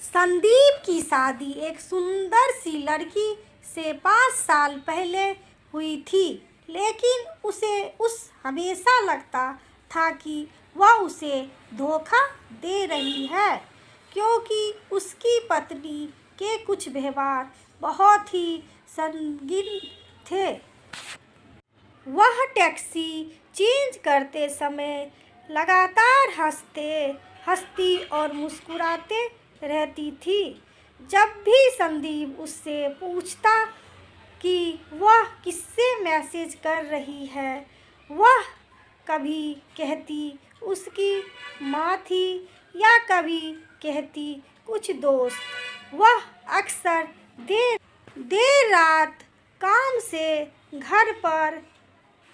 संदीप की शादी एक सुंदर सी लड़की से 5 साल पहले हुई थी, लेकिन उसे हमेशा लगता था कि वह उसे धोखा दे रही है, क्योंकि उसकी पत्नी के कुछ व्यवहार बहुत ही संगीन थे। वह टैक्सी चेंज करते समय लगातार हंसती और मुस्कुराते रहती थी। जब भी संदीप उससे पूछता कि वह किससे मैसेज कर रही है, वह कभी कहती उसकी माँ थी या कभी कहती कुछ दोस्त। वह अक्सर देर रात काम से घर पर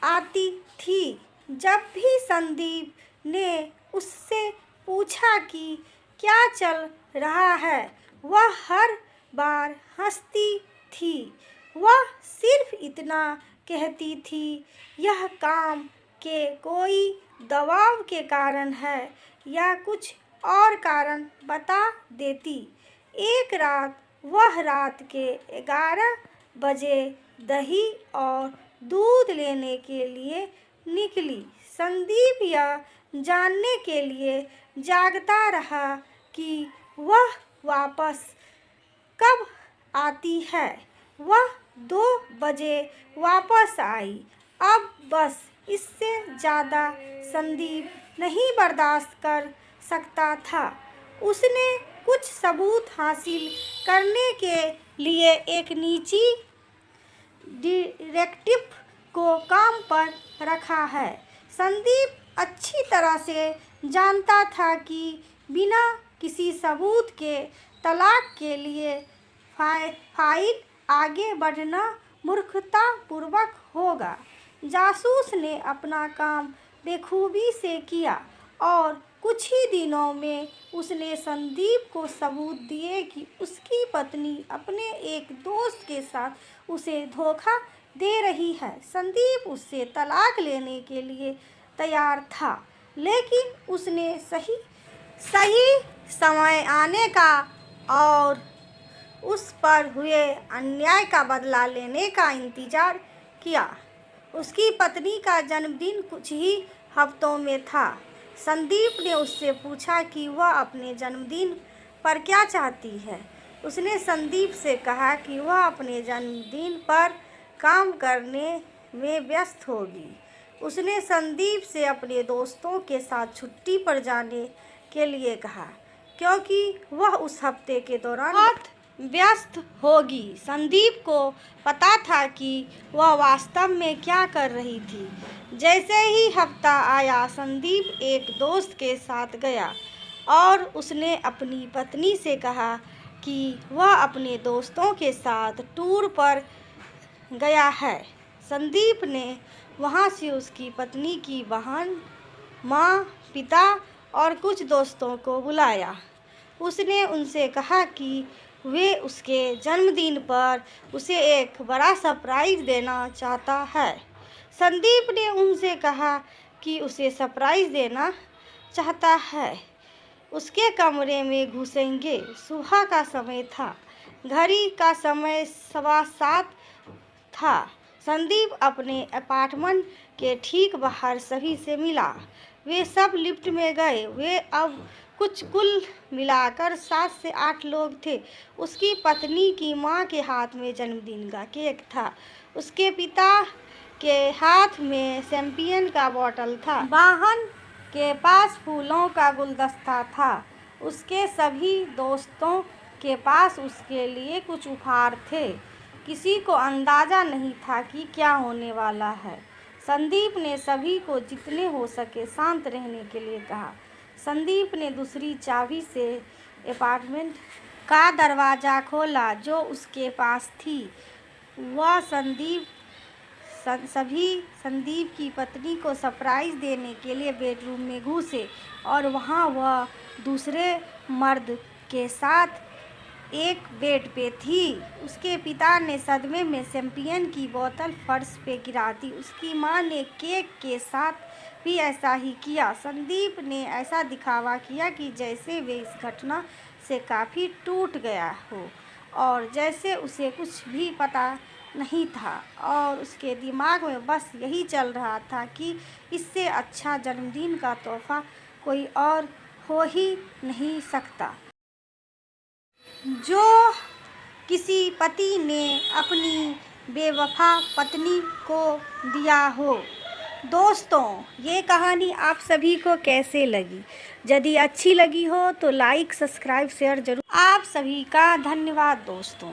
आती थी। जब भी संदीप ने उससे पूछा कि क्या चल रहा है, वह हर बार हंसती थी। वह सिर्फ इतना कहती थी, यह काम के कोई दबाव के कारण है या कुछ और कारण बता देती। एक रात वह रात के 11 बजे दही और दूध लेने के लिए निकली। संदीप यह जानने के लिए जागता रहा कि वह वापस कब आती है। वह 2 बजे वापस आई। अब बस इससे ज़्यादा संदीप नहीं बर्दाश्त कर सकता था। उसने कुछ सबूत हासिल करने के लिए एक निजी डिटेक्टिव को काम पर रखा है। संदीप अच्छी तरह से जानता था कि बिना किसी सबूत के तलाक के लिए फाइल आगे बढ़ना मूर्खतापूर्ण होगा। जासूस ने अपना काम बखूबी से किया और कुछ ही दिनों में उसने संदीप को सबूत दिए कि उसकी पत्नी अपने एक दोस्त के साथ उसे धोखा दे रही है। संदीप उससे तलाक लेने के लिए तैयार था, लेकिन उसने सही समय आने का और उस पर हुए अन्याय का बदला लेने का इंतजार किया। उसकी पत्नी का जन्मदिन कुछ ही हफ्तों में था। संदीप ने उससे पूछा कि वह अपने जन्मदिन पर क्या चाहती है। उसने संदीप से कहा कि वह अपने जन्मदिन पर काम करने में व्यस्त होगी। उसने संदीप से अपने दोस्तों के साथ छुट्टी पर जाने के लिए कहा, क्योंकि वह उस हफ्ते के दौरान बहुत व्यस्त होगी। संदीप को पता था कि वह वास्तव में क्या कर रही थी। जैसे ही हफ्ता आया, संदीप एक दोस्त के साथ गया और उसने अपनी पत्नी से कहा कि वह अपने दोस्तों के साथ टूर पर गया है। संदीप ने वहां से उसकी पत्नी की बहन, माँ, पिता और कुछ दोस्तों को बुलाया। उसने उनसे कहा कि वे उसके जन्मदिन पर उसे एक बड़ा सरप्राइज़ देना चाहता है। संदीप ने उनसे कहा कि उसे सरप्राइज़ देना चाहता है। उसके कमरे में घुसेंगे। सुबह का समय था। घड़ी का समय 7:15 था। संदीप अपने अपार्टमेंट के ठीक बाहर सभी से मिला। वे सब लिफ्ट में गए। वे अब कुल मिलाकर 7 से 8 लोग थे। उसकी पत्नी की माँ के हाथ में जन्मदिन का केक था। उसके पिता के हाथ में शैंपेन का बोतल था। बहन के पास फूलों का गुलदस्ता था। उसके सभी दोस्तों के पास उसके लिए कुछ उपहार थे। किसी को अंदाज़ा नहीं था कि क्या होने वाला है। संदीप ने सभी को जितने हो सके शांत रहने के लिए कहा। संदीप ने दूसरी चाबी से अपार्टमेंट का दरवाज़ा खोला जो उसके पास थी। वह संदीप की पत्नी को सरप्राइज़ देने के लिए बेडरूम में घुसे और वहाँ वह दूसरे मर्द के साथ एक बेड पे थी। उसके पिता ने सदमे में शैंपेन की बोतल फर्श पे गिरा दी। उसकी माँ ने केक के साथ भी ऐसा ही किया। संदीप ने ऐसा दिखावा किया कि जैसे वे इस घटना से काफ़ी टूट गया हो और जैसे उसे कुछ भी पता नहीं था और उसके दिमाग में बस यही चल रहा था कि इससे अच्छा जन्मदिन का तोहफा कोई और हो ही नहीं सकता जो किसी पति ने अपनी बेवफा पत्नी को दिया हो। दोस्तों, ये कहानी आप सभी को कैसे लगी? यदि अच्छी लगी हो तो लाइक, सब्सक्राइब, शेयर जरूर। आप सभी का धन्यवाद दोस्तों।